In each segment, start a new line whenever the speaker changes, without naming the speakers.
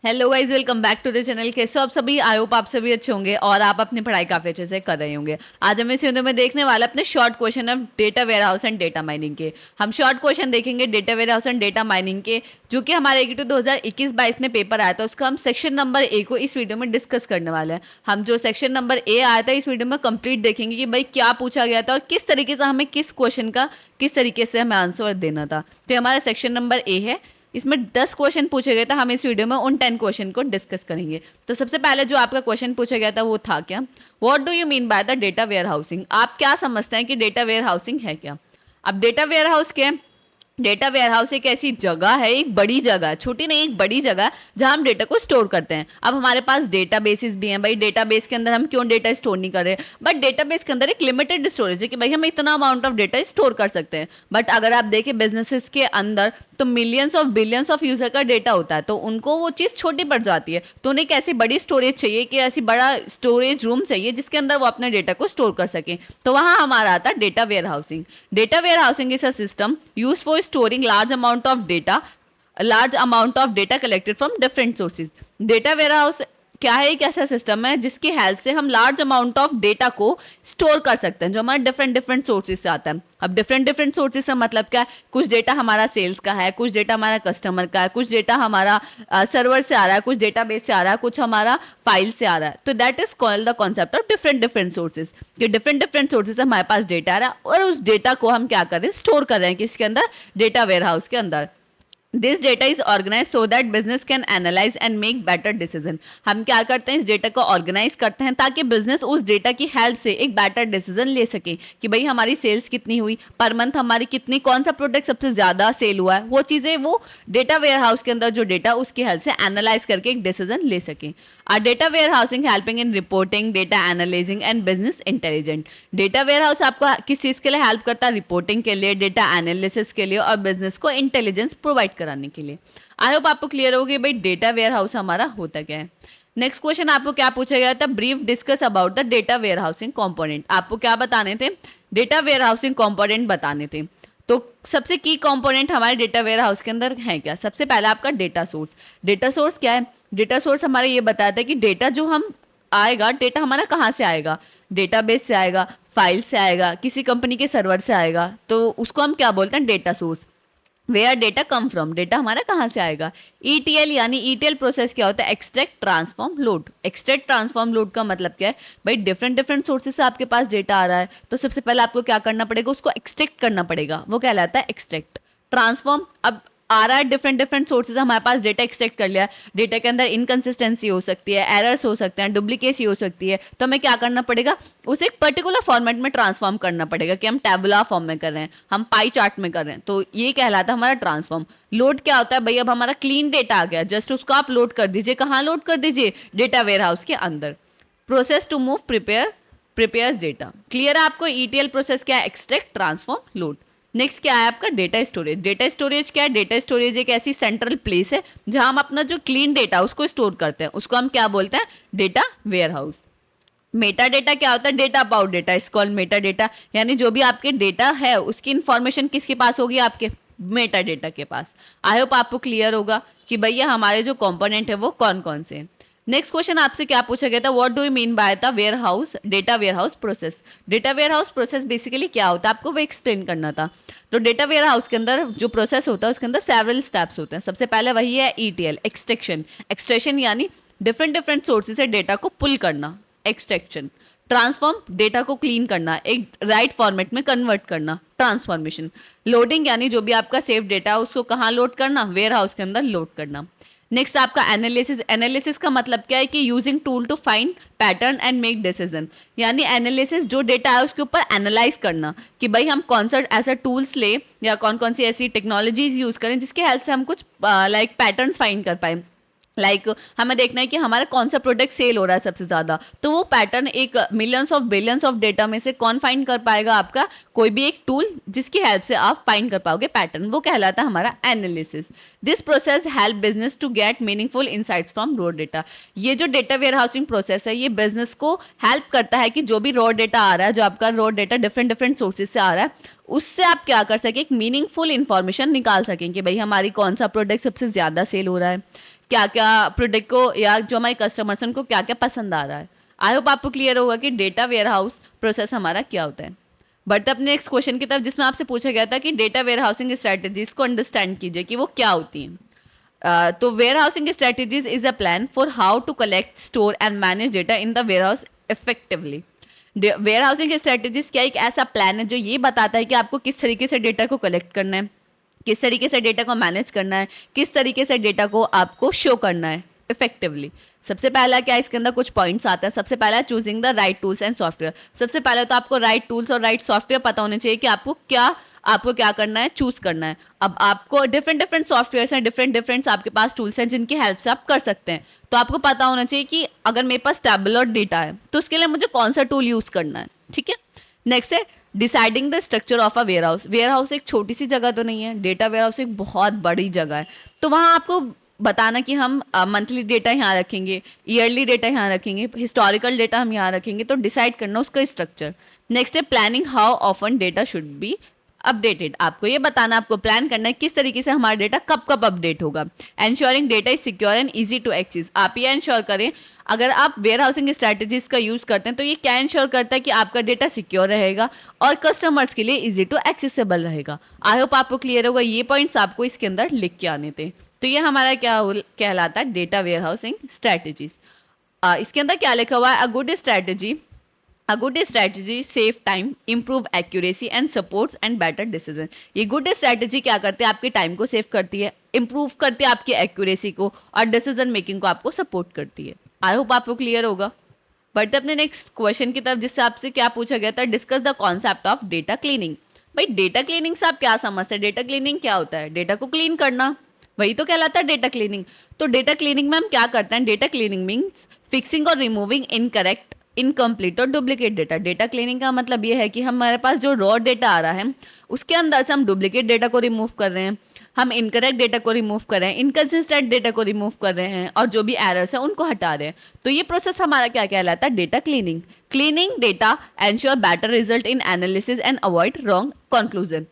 Hello guys, welcome back to the channel. कैसे हो आप सभी? आई होप आप सभी अच्छे होंगे और आप अपनी पढ़ाई काफी अच्छे से कर रहे होंगे। आज हम इस वीडियो में देखने वाले अपने short question of data warehouse and data mining के। हम शॉर्ट क्वेश्चन देखेंगे data warehouse and data mining के, जो कि हमारे 2021-22 में पेपर आया था। उसका हम सेक्शन नंबर ए को इस वीडियो में डिस्कस करने वाले हैं। हम जो सेक्शन नंबर ए आया था इस वीडियो में कंप्लीट देखेंगे कि भाई क्या पूछा गया था और किस तरीके से हमें किस क्वेश्चन का किस तरीके से हमें आंसर देना था। तो हमारा सेक्शन नंबर ए है, इसमें 10 क्वेश्चन पूछे गए थे। हम इस वीडियो में उन 10 क्वेश्चन को डिस्कस करेंगे। तो सबसे पहले जो आपका क्वेश्चन पूछा गया था वो था क्या, what do you mean by the data warehousing. आप क्या समझते हैं कि डेटा वेयर हाउसिंग है क्या? अब डेटा वेयर हाउस क्या है? डेटा वेयरहाउस एक ऐसी जगह है, एक बड़ी जगह है, छोटी नहीं, एक बड़ी जगह है जहां हम डेटा को स्टोर करते हैं। अब हमारे पास डेटाबेसेस भी हैं भाई, डेटाबेस के अंदर हम क्यों डेटा स्टोर नहीं कर रहे, बट डेटाबेस के अंदर एक लिमिटेड स्टोरेज है कि भाई हम इतना अमाउंट ऑफ डेटा स्टोर कर सकते हैं। बट अगर आप देखें बिजनेसेस के अंदर तो millions of billions of user का डेटा होता है, तो उनको वो चीज़ छोटी पड़ जाती है। तो उन्हें एक ऐसी बड़ी स्टोरेज चाहिए कि ऐसी बड़ा स्टोरेज रूम चाहिए जिसके अंदर वो अपने डेटा को स्टोर कर सकें। तो वहाँ हमारा आता है data warehousing. Data warehousing is a system use for storing large amount of data collected from different sources। data warehouse क्या है? एक ऐसा सिस्टम है जिसकी हेल्प से हम लार्ज अमाउंट ऑफ डेटा को स्टोर कर सकते हैं, जो हमारे डिफरेंट डिफरेंट सोर्सेज से आता है। अब डिफरेंट डिफरेंट सोर्सेज से मतलब क्या है? कुछ डेटा हमारा सेल्स का है, कुछ डेटा हमारा कस्टमर का है, कुछ डेटा हमारा सर्वर से आ रहा है, कुछ डेटाबेस से आ रहा है, कुछ हमारा फाइल से आ रहा है। तो that is called the concept of different different sources. कि डिफरेंट डिफरेंट सोर्सेज से हमारे पास डेटा आ रहा है और उस डेटा को हम क्या कर रहे हैं? स्टोर कर रहे हैं किसके अंदर? डेटा वेयर हाउस के अंदर। This data is organise so that business can analyse and make better decision. हम क्या करते हैं? इस डेटा को ऑर्गेनाइज करते हैं ताकि बिजनेस उस डेटा की हेल्प से एक बेटर डिसीजन ले सके कि भाई हमारी सेल्स कितनी हुई, पर मंथ हमारी कितनी, कौन सा प्रोडक्ट सबसे ज्यादा सेल हुआ है, वो चीजें वो डेटा वेयर हाउस के अंदर जो डेटा उसकी हेल्प से एनालाइज करके एक डिसीजन ले सके। Are data warehousing helping in reporting, data analysing and business intelligent. Data warehouse आपको किस चीज के लिए हेल्प करता है? रिपोर्टिंग के लिए, डेटा एनालिसिस के लिए और बिजनेस को इंटेलिजेंस प्रोवाइड कराने के लिए। आई होप आपको क्लियर हो कि भाई डेटा वेयर हाउस हमारा होता क्या है। नेक्स्ट क्वेश्चन आपको क्या पूछा गया था? Brief discuss about the data warehousing component. आपको क्या बताने थे? डेटा वेयर हाउसिंग कॉम्पोनेंट बताने थे। तो सबसे की कंपोनेंट हमारे डेटा वेयर हाउस के अंदर है क्या? सबसे पहला आपका डेटा सोर्स। डेटा सोर्स क्या है? डेटा सोर्स हमारा ये बताता है कि डेटा जो हम आएगा, डेटा हमारा कहाँ से आएगा? डेटाबेस से आएगा, फाइल से आएगा, किसी कंपनी के सर्वर से आएगा, तो उसको हम क्या बोलते हैं? Data source. Where data come from, data हमारा कहाँ से आएगा? ईटीएल यानी ईटीएल प्रोसेस क्या होता है? Extract transform load. Extract transform load का मतलब क्या है? भाई डिफरेंट डिफरेंट सोर्सेज से आपके पास डेटा आ रहा है, तो सबसे पहले आपको क्या करना पड़ेगा? उसको एक्सट्रैक्ट करना पड़ेगा, वो कहलाता है एक्सट्रैक्ट। ट्रांसफॉर्म, अब आ रहा है डिफरेंट डिफरेंट सोर्सेज, हमारे पास डेटा एक्सट्रैक्ट कर लिया, डेटा के अंदर इनकंसिस्टेंसी हो सकती है, एरर्स हो सकते हैं, डुप्लीकेसी हो सकती है, तो हमें क्या करना पड़ेगा? उसे एक पर्टिकुलर फॉर्मेट में ट्रांसफॉर्म करना पड़ेगा कि हम टैबुलर फॉर्म में कर रहे हैं, हम पाई चार्ट में कर रहे हैं, तो ये कहलाता है हमारा ट्रांसफॉर्म। लोड क्या होता है? भाई अब हमारा क्लीन डेटा आ गया, जस्ट उसको आप लोड कर दीजिए। कहाँ लोड कर दीजिए? डेटा वेयर हाउस के अंदर। Process to move prepares data. Clear है आपको? ईटीएल प्रोसेस क्या है? Extract transform load. नेक्स्ट क्या है आपका? Data storage. डेटा स्टोरेज क्या है? डेटा स्टोरेज एक ऐसी सेंट्रल प्लेस है जहां हम अपना जो क्लीन डेटा उसको स्टोर करते हैं, उसको हम क्या बोलते हैं? Data warehouse. Meta data क्या होता है? Data about data is called meta data. यानी जो भी आपके डेटा है उसकी इंफॉर्मेशन किसके पास होगी? आपके मेटा डेटा के पास। आई होप आपको क्लियर होगा कि भैया हमारे जो कंपोनेंट है वो कौन कौन से हैं। नेक्स्ट क्वेश्चन आपसे क्या पूछा गया था? What do you mean by the warehouse data warehouse process. Data warehouse process basically क्या होता है आपको वो एक्सप्लेन करना था। तो डेटा वेयर हाउस के अंदर जो प्रोसेस होता है उसके अंदर सेवरल स्टेप्स होते हैं। सबसे पहले वही है ईटीएल, एक्सट्रैक्शन। एक्सट्रैक्शन यानी डिफरेंट डिफरेंट सोर्सेज से डेटा को पुल करना, एक्सट्रैक्शन। ट्रांसफॉर्म, डेटा को क्लीन करना, एक राइट फॉर्मेट में कन्वर्ट करना, ट्रांसफॉर्मेशन। लोडिंग यानी जो भी आपका सेव डेटा है उसको कहाँ लोड करना? वेयर हाउस के अंदर लोड करना। नेक्स्ट आपका एनालिसिस। एनालिसिस का मतलब क्या है? कि using tool to find pattern and make decision. यानी एनालिसिस जो डेटा है उसके ऊपर एनालाइज करना कि भाई हम कौन सा ऐसा टूल्स ले या कौन कौन सी ऐसी टेक्नोलॉजीज यूज करें जिसके हेल्प से हम कुछ लाइक पैटर्न्स फाइंड कर पाए। हमें देखना है कि हमारा कौन सा प्रोडक्ट सेल हो रहा है सबसे ज्यादा, तो वो पैटर्न एक millions of billions of data में से कौन फाइंड कर पाएगा? आपका कोई भी एक टूल जिसकी हेल्प से आप फाइंड कर पाओगे पैटर्न, वो कहलाता है हमारा analysis. This process help business to get meaningful insights from raw data. ये जो डेटा वेयर हाउसिंग प्रोसेस है ये बिजनेस को हेल्प करता है कि जो भी रॉ डेटा आ रहा है, जो आपका raw data different different sources से आ रहा है, उससे आप क्या कर सके? एक मीनिंगफुल इंफॉर्मेशन निकाल सकें कि भाई हमारी कौन सा प्रोडक्ट सबसे ज्यादा सेल हो रहा है, क्या क्या प्रोडक्ट को या जो हमारे कस्टमर्स हैं उनको क्या क्या पसंद आ रहा है। आई होप आपको क्लियर होगा कि डेटा वेयर हाउस प्रोसेस हमारा क्या होता है। बढ़ते अपने नेक्स्ट क्वेश्चन की तरफ, जिसमें आपसे पूछा गया था कि डेटा वेयर हाउसिंग स्ट्रेटेजीज को अंडरस्टैंड कीजिए कि वो क्या होती हैं। तो warehousing strategies is a plan for how to collect, store and manage data in the warehouse effectively. Warehousing strategies क्या एक ऐसा प्लान है जो ये बताता है कि आपको किस तरीके से डेटा को कलेक्ट करना है, किस तरीके से डेटा को मैनेज करना है, किस तरीके से डेटा को आपको शो करना है इफेक्टिवली। सबसे पहला क्या इसके अंदर कुछ पॉइंट्स आता है। सबसे पहला choosing the right tools and software. सबसे पहले तो आपको राइट टूल्स और राइट सॉफ्टवेयर पता होने चाहिए कि आपको क्या करना है, चूज करना है। अब आपको डिफरेंट डिफरेंट सॉफ्टवेयर हैं, डिफरेंट डिफरेंट आपके पास टूल्स हैं जिनकी हेल्प से आप कर सकते हैं। तो आपको पता होना चाहिए कि अगर मेरे पास टेबुलर डेटा है तो उसके लिए मुझे कौन सा टूल यूज करना है। ठीक है, नेक्स्ट है deciding the structure of a warehouse. Warehouse एक छोटी सी जगह तो नहीं है, डेटा वेयर हाउस एक बहुत बड़ी जगह है। तो वहाँ आपको बताना कि हम मंथली डेटा यहाँ रखेंगे, ईयरली डेटा यहाँ रखेंगे, हिस्टोरिकल डेटा हम यहाँ रखेंगे, तो डिसाइड करना उसका स्ट्रक्चर। नेक्स्ट है planning how often data should be updated. आपको ये बताना, आपको प्लान करना है किस तरीके से हमारा डेटा कब कब अपडेट होगा। Ensuring data is secure and easy to access. आप ये एंश्योर करें, अगर आप वेयर हाउसिंग स्ट्रैटेजीज का यूज करते हैं तो ये क्या इंश्योर करता है कि आपका डेटा सिक्योर रहेगा और कस्टमर्स के लिए इजी टू एक्सेसिबल रहेगा। आई होप आपको क्लियर होगा। ये पॉइंट्स आपको इसके अंदर लिख के आने थे। तो ये हमारा क्या कहलाता है, डेटा वेयर हाउसिंग स्ट्रैटेजीज। इसके अंदर क्या लिखा हुआ है, A good strategy save time, improve accuracy and supports and better decision। ये गुड स्ट्रैटेजी क्या करते हैं, आपके टाइम को सेव करती है, इंप्रूव करती है आपकी एक्यूरेसी को और डिसीजन मेकिंग को आपको सपोर्ट करती है। आई होप आपको क्लियर होगा। बढ़ते अपने नेक्स्ट क्वेश्चन की तरफ, जिससे आपसे क्या पूछा गया था, discuss the concept of data cleaning. भाई डेटा क्लीनिंग से आप क्या समझते हैं, डेटा क्लीनिंग क्या होता है, डेटा को क्लीन करना, वही तो कहलाता है डेटा क्लीनिंग। तो डेटा क्लीनिंग में हम क्या करते हैं, डेटा क्लीनिंग मीन्स फिक्सिंग और रिमूविंग इनकरेक्ट, इनकम्प्लीट और डुप्लीकेट डेटा। डेटा क्लीनिंग का मतलब ये है कि हमारे पास जो रॉ डेटा आ रहा है उसके अंदर से हम डुप्लीकेट डेटा को रिमूव कर रहे हैं, हम इनकरेक्ट डेटा को रिमूव कर रहे हैं, इनकन्सिस्टेंट डेटा को रिमूव कर रहे हैं और जो भी एरर्स हैं उनको हटा रहे हैं। तो ये प्रोसेस हमारा क्या कहलाता है, data cleaning. Cleaning data ensure better result in analysis and avoid wrong conclusion.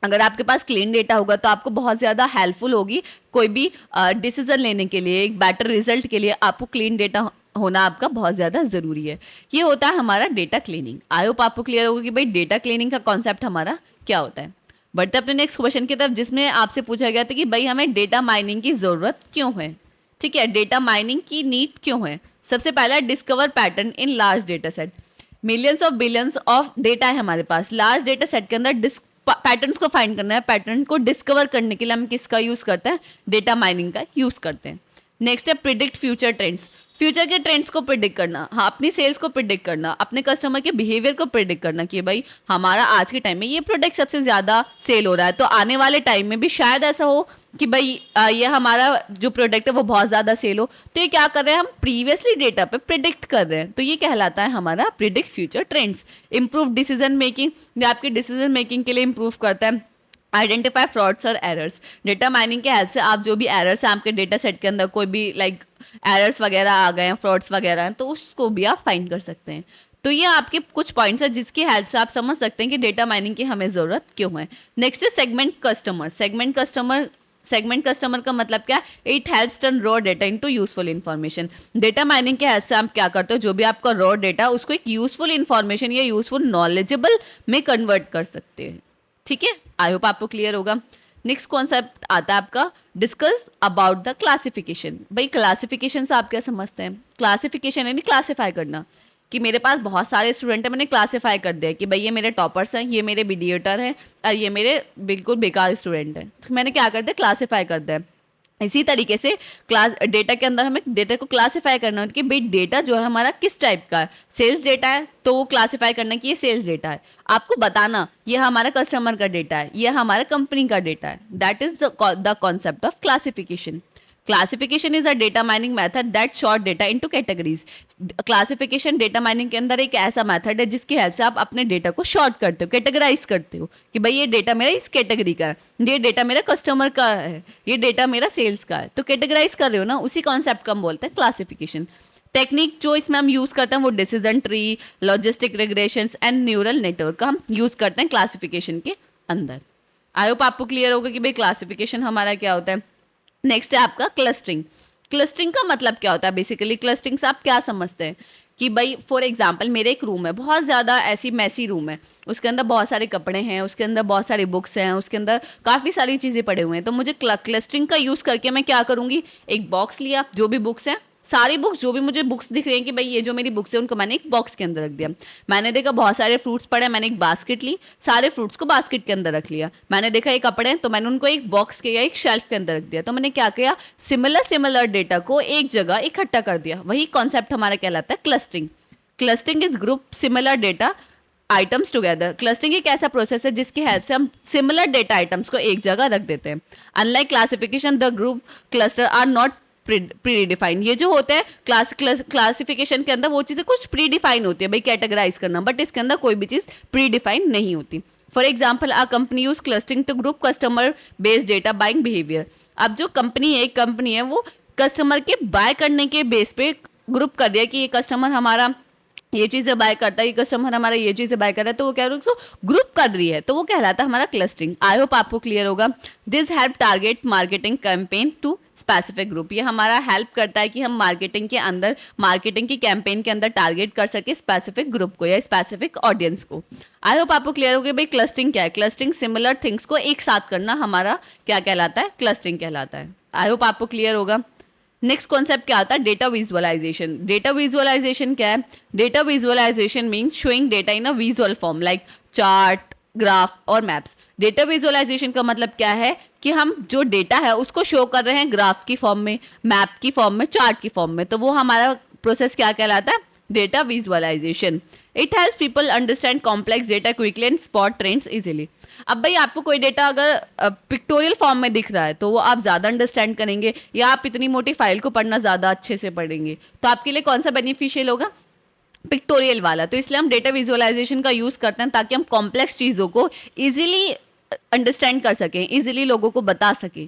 अगर आपके पास क्लीन डेटा होगा तो आपको बहुत ज़्यादा हेल्पफुल होगी कोई भी डिसीजन लेने के लिए, एक बेटर रिजल्ट के लिए आपको क्लीन डेटा होना आपका बहुत ज़्यादा ज़रूरी है। ये होता है हमारा डेटा क्लीनिंग। आई होप आपको क्लियर होगा कि भाई डेटा क्लीनिंग का कॉन्सेप्ट हमारा क्या होता है। बढ़ते अपने नेक्स्ट क्वेश्चन की तरफ, जिसमें आपसे पूछा गया था कि भाई हमें डेटा माइनिंग की ज़रूरत क्यों है। ठीक है, डेटा माइनिंग की नीड क्यों है। सबसे पहला, discover pattern in large data set. Millions of billions of data है हमारे पास, लार्ज डेटा सेट के अंदर पैटर्न्स को फाइंड करना है, पैटर्न को डिस्कवर करने के लिए हम किसका यूज करते हैं, डेटा माइनिंग का यूज करते हैं। नेक्स्ट है प्रिडिक्ट फ्यूचर ट्रेंड्स। फ्यूचर के ट्रेंड्स को प्रिडिक्ट करना, हाँ अपनी सेल्स को प्रिडिक्ट करना, अपने कस्टमर के बिहेवियर को प्रिडिक्ट करना कि भाई हमारा आज के टाइम में ये प्रोडक्ट सबसे ज़्यादा सेल हो रहा है, तो आने वाले टाइम में भी शायद ऐसा हो कि भाई ये हमारा जो प्रोडक्ट है वो बहुत ज़्यादा सेल हो। तो ये क्या कर रहे हैं, हम प्रीवियसली डेटा पे प्रिडिक्ट कर रहे हैं, तो ये कहलाता है हमारा predict future trends. Improve decision making, ये आपकी डिसीजन मेकिंग के लिए इंप्रूव करता है। आइडेंटिफाई फ्रॉड्स और एरर्स, डेटा माइनिंग के हेल्प से आप जो भी एरर्स हैं आपके डेटा सेट के अंदर, कोई भी लाइक एरर्स वगैरह आ गए हैं, फ्रॉड्स वगैरह हैं, तो उसको भी आप फाइंड कर सकते हैं। तो ये आपके कुछ पॉइंट्स हैं जिसकी हेल्प से आप समझ सकते हैं कि डेटा माइनिंग की हमें ज़रूरत क्यों है। नेक्स्ट है सेगमेंट कस्टमर। सेगमेंट कस्टमर का मतलब क्या, it helps turn raw data into useful information. Data mining के हेल्प से आप क्या करते हो, जो भी आपका रॉ डेटा उसको एक यूजफुल इन्फॉर्मेशन या यूजफुल नॉलेजेबल में कन्वर्ट कर सकते हैं। ठीक है, आई होप आपको क्लियर होगा। नेक्स्ट कॉन्सेप्ट आता है आपका डिस्कस अबाउट द क्लासिफिकेशन। भाई क्लासिफिकेशन से आप क्या समझते हैं, क्लासिफिकेशन यानी क्लासिफाई करना, कि मेरे पास बहुत सारे स्टूडेंट हैं, मैंने क्लासिफाई कर दिया कि भाई ये मेरे टॉपर्स हैं, ये मेरे मीडिएटर हैं और ये मेरे बिल्कुल बेकार स्टूडेंट हैं। तो मैंने क्या कर दिया, क्लासिफाई कर दिया। इसी तरीके से क्लास डेटा के अंदर हमें डेटा को क्लासिफाई करना है कि भाई डेटा जो है हमारा किस टाइप का है। सेल्स डेटा है तो वो क्लासिफाई करना कि ये सेल्स डेटा है, आपको बताना ये हमारा कस्टमर का डेटा है, ये हमारा कंपनी का डेटा है। That is the concept of classification. Classification is a data mining method that sort data into categories. Classification data mining के अंदर एक ऐसा मेथड है जिसकी हेल्प से आप अपने डेटा को शॉर्ट करते हो, कैटेगराइज करते हो कि भाई ये डेटा मेरा इस कैटेगरी का है, ये डेटा मेरा कस्टमर का है, ये डेटा मेरा सेल्स का है, तो कैटेगराइज कर रहे हो ना, उसी कॉन्सेप्ट को हम बोलते हैं क्लासिफिकेशन। टेक्निक जो इसमें हम यूज करते हैं वो decision tree, logistic regressions and neural network का हम यूज करते हैं क्लासिफिकेशन के अंदर। आई होप आपको क्लियर होगा कि भाई क्लासिफिकेशन हमारा क्या होता है। नेक्स्ट है आपका क्लस्टरिंग। क्लस्टरिंग का मतलब क्या होता है? बेसिकली क्लस्टरिंग से आप क्या समझते हैं कि भाई फॉर एग्जांपल मेरे एक रूम है, बहुत ज़्यादा ऐसी मैसी रूम है, उसके अंदर बहुत सारे कपड़े हैं, उसके अंदर बहुत सारी बुक्स हैं, उसके अंदर काफ़ी सारी चीज़ें पड़े हुए हैं। तो मुझे क्लस्टरिंग का यूज़ करके मैं क्या करूँगी, एक बॉक्स लिया, जो भी बुक्स हैं, सारी बुक्स, जो भी मुझे बुक्स दिख रही हैं कि भाई ये जो मेरी बुक्स है, उनको मैंने एक बॉक्स के अंदर रख दिया। मैंने देखा बहुत सारे फ्रूट्स पड़े हैं, मैंने एक बास्केट ली, सारे फ्रूट्स को बास्केट के अंदर रख लिया। मैंने देखा ये कपड़े हैं, तो मैंने उनको एक बॉक्स के या एक शेल्फ के अंदर रख दिया। तो मैंने क्या किया, सिमिलर सिमिलर डेटा को एक जगह इकट्ठा कर दिया। वही कॉन्सेप्ट हमारा कहलाता है clustering. Clustering is group similar data items together. Clustering एक ऐसा प्रोसेस है जिसकी हेल्प से हम सिमिलर डेटा आइटम्स को एक जगह रख देते हैं। Unlike classification, the group cluster are not predefined. ये जो होता है क्लासिफिकेशन के अंदर वो चीज़ें कुछ प्री डिफाइन होती है, भाई कैटेगराइज करना, बट इसके अंदर कोई भी चीज़ प्री डिफाइन नहीं होती। For example a company use clustering to group customer based data buying behaviour. अब जो कंपनी है वो कस्टमर के बाय करने के बेस पे ग्रुप कर दिया कि ये कस्टमर हमारा ये चीज़ें बाय करता है, ये कस्टमर हमारा ये चीज़ें बाय कर रहा है, तो वो क्या है, उसको ग्रुप कर रही है, तो वो कहलाता है हमारा क्लस्टरिंग। आई होप आपको क्लियर होगा। This help target marketing campaign to specific group. ये हमारा हेल्प करता है कि हम मार्केटिंग के अंदर, मार्केटिंग की कैंपेन के अंदर टारगेट कर सके स्पेसिफिक ग्रुप को या स्पेसिफिक ऑडियंस को। आई होप आपको क्लियर हो गया भाई क्लस्टरिंग क्या है। क्लस्टरिंग सिमिलर थिंग्स को एक साथ करना हमारा क्या कहलाता है, क्लस्टरिंग कहलाता है। आई होप आपको क्लियर होगा। नेक्स्ट कॉन्सेप्ट क्या आता है, डेटा विजुअलाइजेशन। डेटा विजुअलाइजेशन क्या है? Data visualisation means showing data in a visual form like chart, graph और मैप्स। डेटा विजुअलाइजेशन का मतलब क्या है कि हम जो डेटा है उसको शो कर रहे हैं ग्राफ की फॉर्म में, मैप की फॉर्म में, चार्ट की फॉर्म में, तो वो हमारा प्रोसेस क्या कहलाता है, data visualisation. It helps people understand complex data quickly and spot trends easily. अब भाई आपको कोई डेटा अगर पिक्टोरियल फॉर्म में दिख रहा है तो वो आप ज़्यादा अंडरस्टैंड करेंगे, या आप इतनी मोटी फाइल को पढ़ना ज़्यादा अच्छे से पढ़ेंगे, तो आपके लिए कौन सा बेनिफिशियल होगा, पिक्टोरियल वाला। तो इसलिए हम डेटा विजुअलाइजेशन का यूज़ करते हैं ताकि हम कॉम्प्लेक्स चीज़ों को इजीली अंडरस्टैंड कर सकें, इजीली लोगों को बता सकें।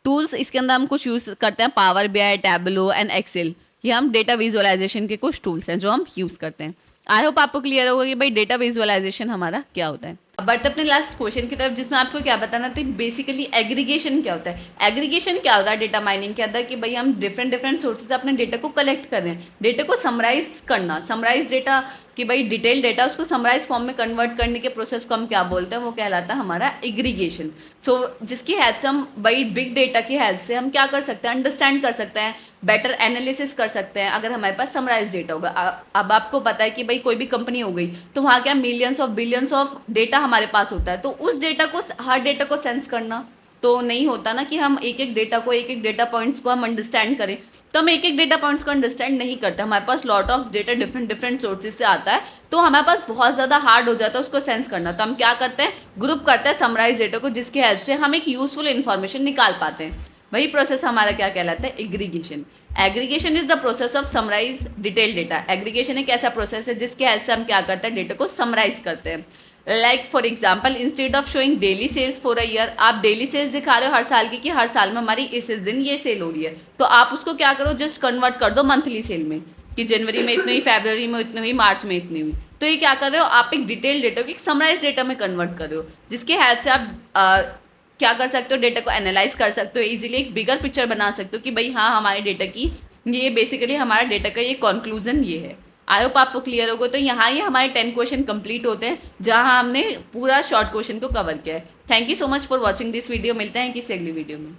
टूल्स इसके अंदर हम कुछ यूज़ करते हैं, Power BI, Tableau and Excel. ये हम डेटा विजुअलाइजेशन के कुछ टूल्स हैं जो हम यूज़ करते हैं। आई होप आपको क्लियर होगा कि भाई डेटा विजुअलाइजेशन हमारा क्या होता है। बढ़ते अपने लास्ट क्वेश्चन की तरफ, जिसमें आपको क्या बताना था बेसिकली एग्रीगेशन क्या होता है। एग्रीगेशन क्या होता है डेटा माइनिंग के अंदर, कि भाई हम डिफरेंट डिफरेंट सोर्सेज से अपने डेटा को कलेक्ट कर रहे हैं, डेटा को समराइज करना, समराइज डेटा कि भाई डिटेल डेटा उसको समराइज फॉर्म में कन्वर्ट करने के प्रोसेस को हम क्या बोलते हैं, वो कहलाता है हमारा एग्रीगेशन। सो जिसकी हेल्प से हम भाई बिग डेटा की हेल्प से हम क्या कर सकते हैं, अंडरस्टैंड कर सकते हैं, बेटर एनालिसिस कर सकते हैं अगर हमारे पास समराइज डेटा होगा। अब आपको पता है कि भाई कोई भी कंपनी हो गई तो वहाँ क्या millions of billions of data हमारे पास होता है, तो उस डेटा को, हर डेटा को सेंस करना तो नहीं होता ना कि हम एक एक डेटा को, एक एक डेटा पॉइंट्स को हम अंडरस्टैंड करें, तो हम एक एक डेटा पॉइंट्स को अंडरस्टैंड नहीं करते। हमारे पास lot of data different different sources से आता है, तो हमारे पास बहुत ज़्यादा हार्ड हो जाता है उसको सेंस करना। तो हम क्या करते हैं, ग्रुप करते हैं समराइज डेटा को, जिसकी हेल्प से हम एक यूजफुल इन्फॉर्मेशन निकाल पाते हैं। वही प्रोसेस हमारा क्या कहलाता है, aggregation. Aggregation is the process of summarise detail data. Aggregation एक ऐसा प्रोसेस है जिसके हेल्प से हम क्या करते हैं, डेटा को समराइज करते हैं। Like for example, instead of showing daily sales for a year, आप डेली सेल्स दिखा रहे हो हर साल की कि हर साल में हमारी इस दिन ये सेल हो रही है, तो आप उसको क्या करो, जस्ट कन्वर्ट कर दो मंथली सेल में, कि जनवरी में इतनी हुई, फरवरी में इतनी हुई, मार्च में इतनी हुई। तो ये क्या कर रहे हो, आप एक डिटेल डेटा को एक समराइज डेटा में कन्वर्ट कर रहे हो, जिसके हेल्प से आप क्या कर सकते हो, डेटा को एनालाइज कर सकते हो, इजीली एक बिगर पिक्चर बना सकते हो कि भाई हाँ हमारे डेटा की ये बेसिकली हमारा डेटा का ये कंक्लूजन ये है। आई होप आपको क्लियर होगा। तो यहाँ ये हमारे 10 क्वेश्चन कंप्लीट होते हैं जहाँ हमने पूरा शॉर्ट क्वेश्चन को कवर किया है। Thank you so much for watching this video. मिलते हैं किसी अगली वीडियो में।